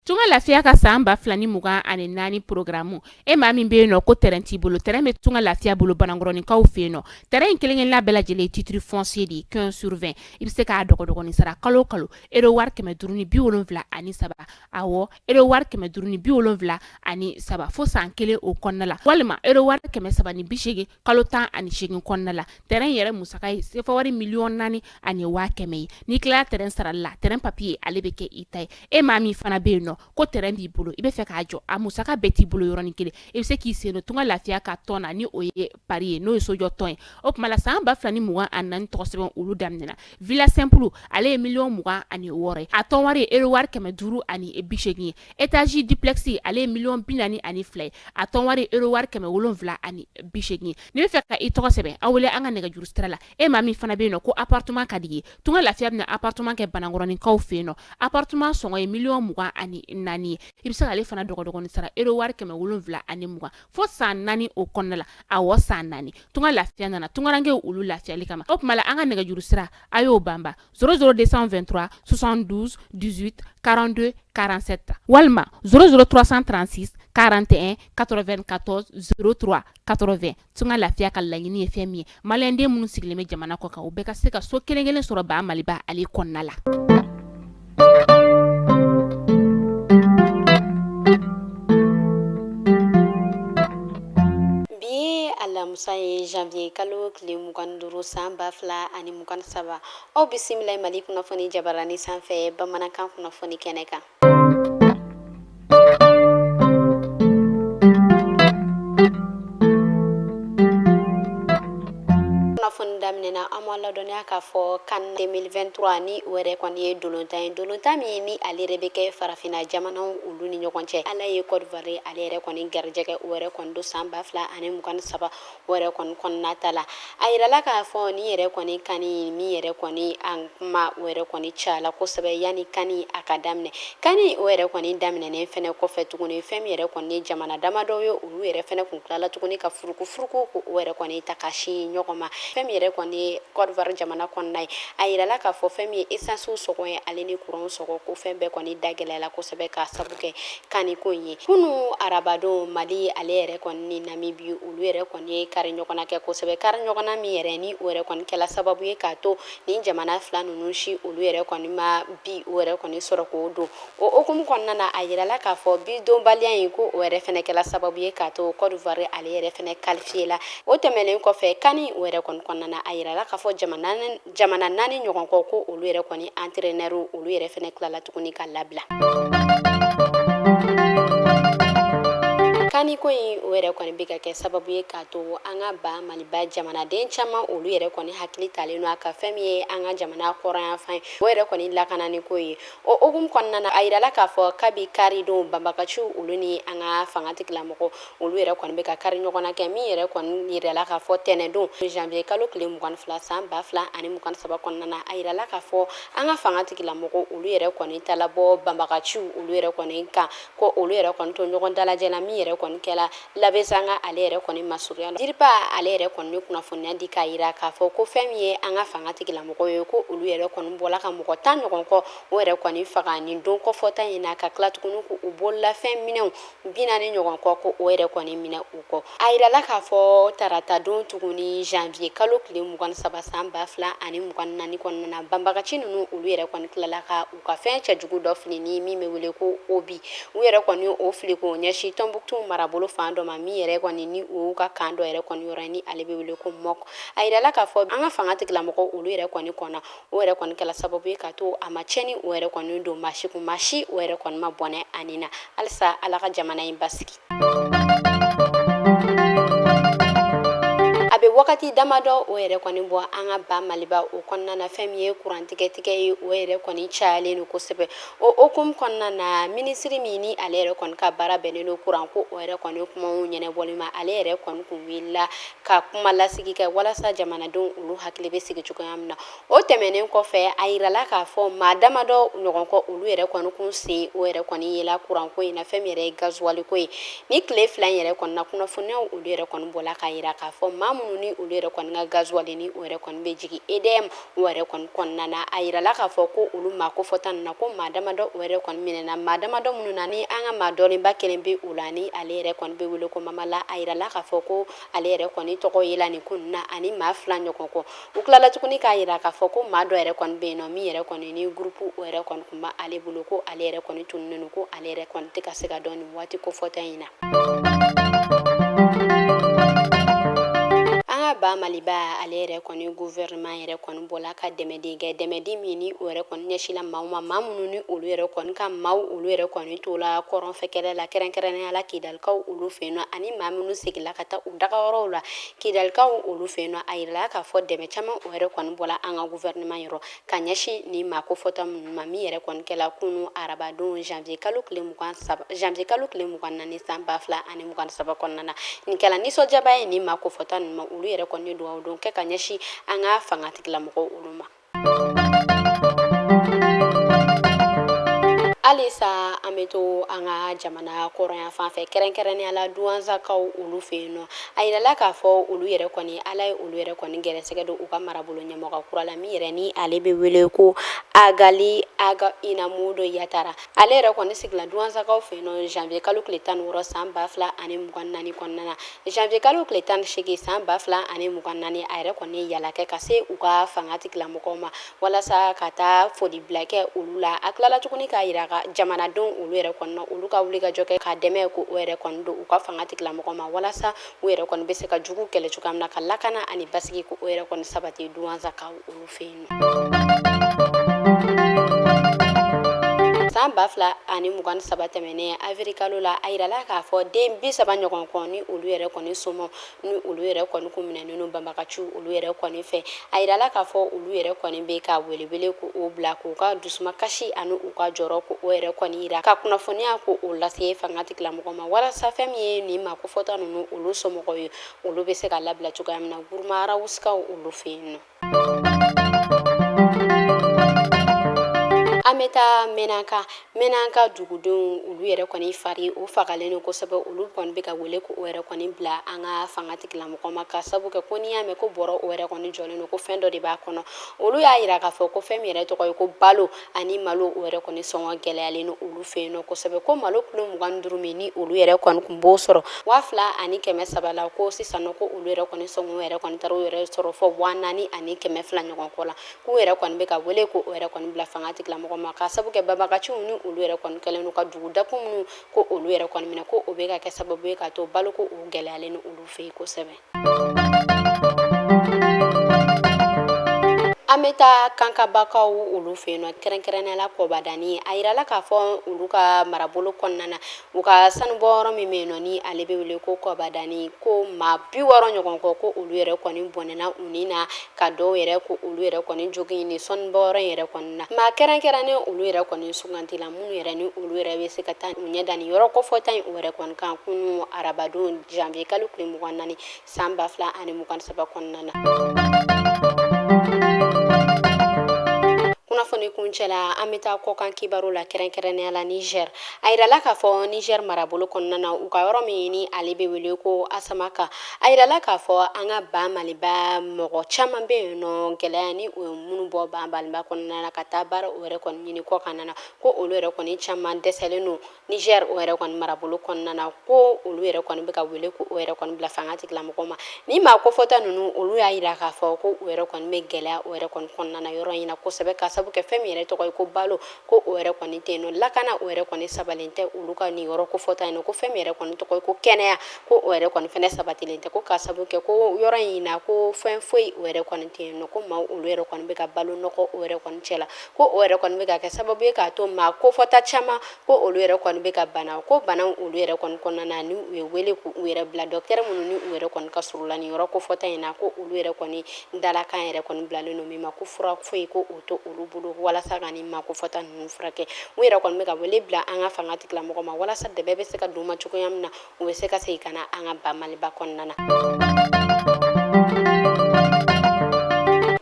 tunga lafiya ka san ba filani mugan ani naani programu e maa min be no ko terrain t'i bolo terrain be tunga lafiya bolo banangɔrɔnikaw fe no terrain kelen la bɛɛ lajɛlen titre foncier de 15/20 i be se k'a dɔgɔdɔgɔni sara kalo kalo euro wari 570 ani saba awɔ euro wari 570 ani saba fo san kelen o kɔnɔna la walima euro wari 380 kalo 18 kɔnɔna la terrain yɛrɛ musaka ye sefa wari miliyɔn 4 ani 100,000 ye ni kila terrain sarali la terrain papier ale be kɛ i ta ye e maa min fana be no ko terrain b'i bolo i be fɛ k'a jɔ a musaka bɛɛ t'i bolo yɔrɔnin kelen i be se k'i sen no tunga lafiya ka tɔn na ni o ye pari ye n'o ye sojɔ tɔn ye o kuma la san 2024 tɔgɔ sɛbɛn olu daminɛna villa simple ale ye miliyɔn 26 ye a tɔn wari ye euro wari 500 ani 80 ye étage duplex ale ye miliyɔn 42 ye a tɔn wari euro wari 770 ani 80 ye ni be fɛ ka i tɔgɔ sɛbɛn a wele an ka nɛgɛjuru sira la e maa min fana be no ko appartement ka di ye tunga lafiya bɛna appartement kɛ banangɔrɔnikaw fe no appartement sɔngɔ ye miliyɔn 24 ye i be se k'ale fana dɔgɔdɔgɔni sara euro wari 770 ani 20 fo san 4 o kɔnɔna la awɔ san 4 tunga lafiya nana tungaranke olu lafiyali kama o kuma la an ka nɛgɛjuru sira a y'o banba 00223 72 18 42 47 walima 00336 41 94 03 80 tunga lafiya ka laɲini ye fɛn min ye maliyɛnden minnu sigilen bɛ jamana kɔ kan u bɛɛ ka se ka so kelen kelen sɔrɔ ba maliba ale kɔnɔna la. Alamusa ye janvier kalo tile 25 san 2023 aw bisimila Mali kunnafoni jabarani sanfɛ bamanankan kunnafoni kɛnɛ kan. Kunnafoni daminɛna an ma ladɔniya k'a fɔ kan 2023 ni o yɛrɛ kɔni ye dolontan ye dolontan min ni ale yɛrɛ bɛ kɛ farafina jamanaw olu ni ɲɔgɔn cɛ ala ye Côte d'Ivoire ale yɛrɛ kɔni garijɛgɛ o yɛrɛ kɔni do san 2023 o yɛrɛ kɔni kɔnɔna ta la a yirala k'a fɔ ni yɛrɛ kɔni kani min yɛrɛ kɔni an kuma o yɛrɛ kɔni cayala kosɛbɛ yanni kani a ka daminɛ kani o yɛrɛ kɔni daminɛnen fɛnɛ kɔfɛ tuguni fɛn min yɛrɛ kɔni jamana damadɔ ye olu yɛrɛ fɛnɛ kun tilala tuguni ka furuku ko o yɛrɛ kɔni ta ka sin ɲɔgɔn ma fɛn min yɛrɛ kɔni Côte d'Ivoire jamana kɔnɔna ye a yirala k'a fɔ fɛn min ye essence sɔgɔ ye ale ni courant sɔgɔ ko fɛn bɛɛ kɔni dagɛlɛyala kosɛbɛ ka sabu kɛ kani ko in ye kunu arabadon Mali ale yɛrɛ kɔni ni Namibie olu yɛrɛ kɔni ye kari ɲɔgɔnna kɛ kosɛbɛ kari ɲɔgɔnna min yɛrɛ ni o yɛrɛ kɔni kɛla sababu ye k'a to ni jamana fila ninnu si olu yɛrɛ kɔni ma bi o yɛrɛ kɔni sɔrɔ k'o don o hukumu kɔnɔna na a yirala k'a fɔ bi donbaliya in ko o yɛrɛ fɛnɛ kɛla sababu ye k'a to Côte d'Ivoire ale yɛrɛ fɛnɛ qualifié la o tɛmɛnen kɔfɛ kani o yɛrɛ kɔni kɔnɔna na a yirala k'a fɔ jamana 4 ɲɔgɔn kɔ ko olu yɛrɛ kɔni entraîneur olu yɛrɛ fɛnɛ tilala tuguni ka labila kani ko in o yɛrɛ kɔni bɛ ka kɛ sababu ye k'a to an ka ba maliba jamanaden caman olu yɛrɛ kɔni hakili talen don a ka fɛn min ye an ka jamana kɔrɔnyanfan ye o yɛrɛ kɔni lakanani ko ye o hukumu kɔnɔna na a yirala k'a fɔ kabi kari don banbagaciw olu ni an ka fanga tigilamɔgɔ olu yɛrɛ kɔni bɛ ka kari ɲɔgɔnna kɛ min yɛrɛ kɔni yirala k'a fɔ tɛnɛndon janvier kalo tile 22 san 2023 kɔnɔna na a yirala k'a fɔ an ka fanga tigilamɔgɔ olu yɛrɛ kɔni talabɔ banbagaciw olu yɛrɛ kɔni kan ko olu yɛrɛ kɔni to ɲɔgɔn dalajɛ la min yɛrɛ kɔni kɛla labɛsanga ale yɛrɛ kɔni masuruya la diriba ale yɛrɛ kɔni ye kunnafoniya di k'a yira k'a fɔ ko fɛn min ye an ka fanga tigilamɔgɔ ye ko olu yɛrɛ kɔni bɔla ka mɔgɔ 10 ɲɔgɔn kɔ o yɛrɛ kɔni faga nin don kɔfɔta in na ka tila tuguni ko u bololafɛn minɛnw 40 ɲɔgɔn kɔ ko o yɛrɛ kɔni minɛ u kɔ a yirala k'a fɔ tarata don tuguni janvier kalo tile 23 san 2024 kɔnɔna na banbagaci ninnu olu yɛrɛ kɔni tilala ka u ka fɛn cɛjugu dɔ fili ni min bɛ wele ko obi u yɛrɛ kɔni o fili ko ɲɛsin Tɔnbuktu marabolo fan dɔ ma min yɛrɛ kɔni ni o ka kan dɔ yɛrɛ kɔni yɔrɔ ni ale bɛ wele ko mɔk a yirala k'a fɔ an ka fanga tigilamɔgɔ olu yɛrɛ kɔni kɔnna o yɛrɛ kɔni kɛla sababu ye k'a to a ma cɛni o yɛrɛ kɔni don maa si o yɛrɛ kɔni ma bɔnɛ ani na halisa ala ka jamana in basigi a bɛ wagati damadɔ o yɛrɛ kɔni bɔ an ka ba maliba o kɔnɔna na fɛn min ye kurantigɛtigɛ ye o yɛrɛ kɔni cayalen don kosɛbɛ o hukumu kɔnɔna na minisiri min ni ale yɛrɛ kɔni ka baara bɛnnen don kuran ko o yɛrɛ kɔni kumaw ɲɛnɛbɔli ma ale yɛrɛ kɔni kun wulila ka kuma lasigi kɛ walasa jamanadenw olu hakili bɛ sigi cogoya min na o tɛmɛnen kɔfɛ a yirala k'a fɔ maa damadɔ ɲɔgɔn kɔ olu yɛrɛ kɔni kun sen o yɛrɛ kɔni yela kuran ko in na fɛn min yɛrɛ ye gazuwali ko ye ni tile 2 in yɛrɛ kɔni na kunnafoniyaw olu yɛrɛ kɔni bɔla k'a yira k'a fɔ maa minnu ni olu yɛrɛ kɔni ka gazuwali ni o yɛrɛ kɔni bɛ jigin EDM o yɛrɛ kɔni kɔnɔna na a yirala k'a fɔ ko olu maa kofɔta ninnu na ko maa damadɔ o yɛrɛ kɔni minɛna maa damadɔ minnu na ni an ka maa dɔnnenba kelen bɛ o la ni ale yɛrɛ kɔni bɛ wele ko Mamala a yirala k'a fɔ ko ale yɛrɛ kɔni tɔgɔ yela nin ko ninnu na ani maa 2 ɲɔgɔn kɔ u tilala tuguni k'a yira k'a fɔ ko maa dɔ yɛrɛ kɔni bɛ yen nɔ min yɛrɛ kɔni ni groupe o yɛrɛ kɔni tun bɛ ale bolo ko ale yɛrɛ kɔni tununnen don ko ale yɛrɛ kɔni tɛ ka se ka dɔn nin waati kofɔta in na. ba Maliba ale yɛrɛ kɔni gouvernement yɛrɛ kɔni bɔla ka dɛmɛden kɛ dɛmɛden min ni o yɛrɛ kɔni ɲɛsila maaw ma maa minnu ni olu yɛrɛ kɔni ka maaw olu yɛrɛ kɔni tola kɔrɔnfɛ kɛlɛ la kɛrɛnkɛrɛnnenya la Kidalikaw olu fɛ yen nɔ ani maa minnu segila ka taa u dagayɔrɔw la Kidalikaw olu fɛ yen nɔ a yirala k'a fɔ dɛmɛ caman o yɛrɛ kɔni bɔla an ka gouvernement yɔrɔ ka ɲɛsin ni maa kofɔta minnu ma min yɛrɛ kɔni kɛla kunu arabadon janvier kalo tile 24 san 2023 kɔnɔna na nin kɛla nisɔndiyaba ye ni maa kofɔta ninnu ma olu yɛrɛ kɔni dugawu don kɛ ka ɲɛsin an ka fangatigilamɔgɔw olu ma. Halisa an bɛ to an ka jamana kɔrɔnya fan fɛ kɛrɛnkɛrɛnnenya la Duwanzakaw olu fɛ yen nɔ a yirala k'a fɔ olu yɛrɛ kɔni Ala ye olu yɛrɛ kɔni gɛrɛsɛgɛ don u ka marabolo ɲɛmɔgɔ kura la min yɛrɛ ni ale bɛ wele ko Agali Aga Inamudo Yatara ale yɛrɛ kɔni sigila Duwanzakaw fɛ yen nɔ janvier kalo tile 16 san 2024 kɔnɔna na janvier kalo tile 18 san 2024 a yɛrɛ kɔni ye yala kɛ ka se u ka fangatigilamɔgɔw ma walasa ka taa foli bila kɛ olu la a tilala tuguni k'a yira jamanadenw olu yɛrɛ kɔni olu ka wuli ka jɔ kɛ ka dɛmɛ ko o yɛrɛ kɔni don u ka fangatigilamɔgɔ ma walasa u yɛrɛ kɔni bɛ se ka jugu kɛlɛ cogoya min na ka lakana ani basigi ko o yɛrɛ kɔni sabati Duwanzakaw olu fɛ yen nɔ. San 2023 tɛmɛnen avril kalo la a yirala k'a fɔ den 30 ɲɔgɔn kɔ ni olu yɛrɛ kɔni somɔɔ ni olu yɛrɛ kɔni kun minɛnen banbagaciw olu yɛrɛ kɔni fɛ a yirala k'a fɔ olu yɛrɛ kɔni bɛ ka welewele ko o bila k'u ka dusumakasi ani u ka jɔrɔ ko o yɛrɛ kɔni yira ka kunnafoniya ko o lase fangatigilamɔgɔ ma walasa fɛn min ye nin maa kofɔta ninnu olu somɔgɔw ye olu bɛ se ka labila cogoya min na Guruma Arawusikaw olu fɛ yen nɔ. An bɛ taa Menanka dugudenw olu yɛrɛ kɔni fari o fagalen don kosɛbɛ olu kɔni bɛ ka wele ko o yɛrɛ kɔni bila an ka fangatigilamɔgɔ ma ka sabu kɛ ko n'i y'a mɛn ko bɔrɔ o yɛrɛ kɔni jɔlen don ko fɛn dɔ de b'a kɔnɔ olu y'a yira k'a fɔ ko fɛn min yɛrɛ tɔgɔ ye ko balo ani malo o yɛrɛ kɔni sɔngɔ gɛlɛyalen don olu fɛ yen nɔ kosɛbɛ ko malo kilo 25 min ni olu yɛrɛ kɔni kun b'o sɔrɔ 2300 la ko sisan nɔ ko olu yɛrɛ kɔni sɔngɔ yɛrɛ kɔni taara o yɛrɛ sɔrɔ fɔ 4200 ɲɔgɔn kɔ la k'u yɛrɛ kɔni bɛ ka wele ko o yɛrɛ kɔni bila fangatigilamɔgɔ ma ka sabu kɛ banbagaciw ni olu yɛrɛ kɔni kɛlen don ka dugu dakun minnu ko olu yɛrɛ kɔni minɛ ko o bɛ ka kɛ sababu ye k'a to baloko o gɛlɛyalen ni olu fɛ yen kosɛbɛ. An bɛ taa Kankabakaw olu fɛ yen nɔ kɛrɛnkɛrɛnnenya la Kɔbadani a yirala k'a fɔ olu ka marabolo kɔnɔna na u ka sanubɔyɔrɔ min bɛ yen nɔ ni ale bɛ wele ko Kɔbadani ko maa 60 ɲɔgɔn kɔ ko olu yɛrɛ kɔni bɔnɛna u ni na ka dɔw yɛrɛ ko olu yɛrɛ kɔni jogin ni sanubɔyɔrɔ in yɛrɛ kɔni na maa kɛrɛnkɛrɛnnen olu yɛrɛ kɔni sugantila minnu yɛrɛ ni olu yɛrɛ bɛ se ka taa u ɲɛda ni yɔrɔ kɔfɔta in o yɛrɛ kɔni kan kunu arabadon janvier kalo tile 24 san 2023 kɔnɔna na. Kunnafoni kuncɛ la an bɛ taa kɔkan kibaru la kɛrɛnkɛrɛnnenya la Niger a yirala k'a fɔ Niger marabolo kɔnɔna na u ka yɔrɔ min ni ale bɛ wele ko Asamaka a yirala k'a fɔ an ka ba Maliba mɔgɔ caman bɛ yen nɔ gɛlɛya ni o ye minnu bɔ ba Maliba kɔnɔna na ka taa baara o yɛrɛ kɔni ɲini kɔ kan na ko olu yɛrɛ kɔni caman dɛsɛlen don Niger o yɛrɛ kɔni marabolo kɔnɔna na ko olu yɛrɛ kɔni bɛ ka wele ko o yɛrɛ kɔni bila fangatigilamɔgɔ ma ni maa kofɔta ninnu olu y'a yira k'a fɔ ko o yɛrɛ kɔni bɛ gɛlɛya o yɛrɛ kɔni kɔnɔna na yɔrɔ in na kosɛbɛ ka sabu kɛ fɛn min yɛrɛ tɔgɔ ye ko balo ko o yɛrɛ kɔni tɛ yen nɔ lakana o yɛrɛ kɔni sabalen tɛ olu ka nin yɔrɔ kofɔta in na ko fɛn min yɛrɛ kɔni tɔgɔ ye ko kɛnɛya ko o yɛrɛ kɔni fɛnɛ sabatilen tɛ ko ka sabu kɛ ko yɔrɔ in na ko fɛn foyi o yɛrɛ kɔni tɛ yen nɔ ko maa olu yɛrɛ kɔni bɛ ka balo nɔgɔ o yɛrɛ kɔni cɛ la ko o yɛrɛ kɔni bɛ ka kɛ sababu ye k'a to maa kofɔta caman ko olu yɛrɛ kɔni bɛ ka bana ko banaw olu yɛrɛ kɔni kɔnɔna na ni u ye wele k'u yɛrɛ bila dɔkitɛri minnu ni u yɛrɛ kɔni ka surun la nin yɔrɔ kofɔta in na ko olu yɛrɛ kɔni dalakan yɛrɛ kɔni bilalen don min ma ko fura foyi ko o to olu bolo walasa ka nin maa kofɔta ninnu furakɛ u yɛrɛ kɔni bɛ ka wele bila an ka fangatigilamɔgɔ ma walasa dɛbɛ bɛ se ka d'u ma cogoya min na u bɛ se ka segin ka na an ka ba Maliba kɔnɔna na.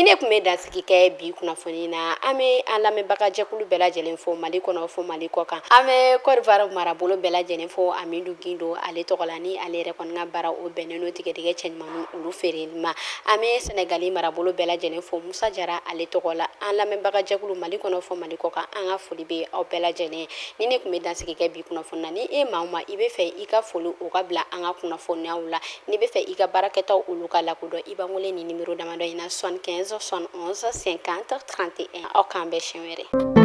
ni ne kun bɛ dansigi kɛ bi kunnafoni na an bɛ an lamɛnbaga jɛkulu bɛɛ lajɛlen fo Mali kɔnɔ fo Mali kɔ kan an bɛ Côte d'Ivoire marabolo bɛɛ lajɛlen fo Amidu Gindo ale tɔgɔ la ni ale yɛrɛ kɔni ka baara o bɛnnen don tigɛdɛgɛ cɛɲumanw olu feereli ma an bɛ Sénégali marabolo bɛɛ lajɛlen fo Musa Jara ale tɔgɔ la an lamɛnbaga jɛkulu Mali kɔnɔ fo Mali kɔ kan an ka foli bɛ aw bɛɛ lajɛlen ni ne kun bɛ dansigi kɛ bi kunnafoni na ni e maa o maa i bɛ fɛ i ka foli o ka bila an ka kunnafoniyaw la n'i bɛ fɛ i ka baarakɛtaw olu ka lakodɔn i b'an wele ni numéro damadɔ in na 75 71 50 31 aw k'an bɛn siɲɛ wɛrɛ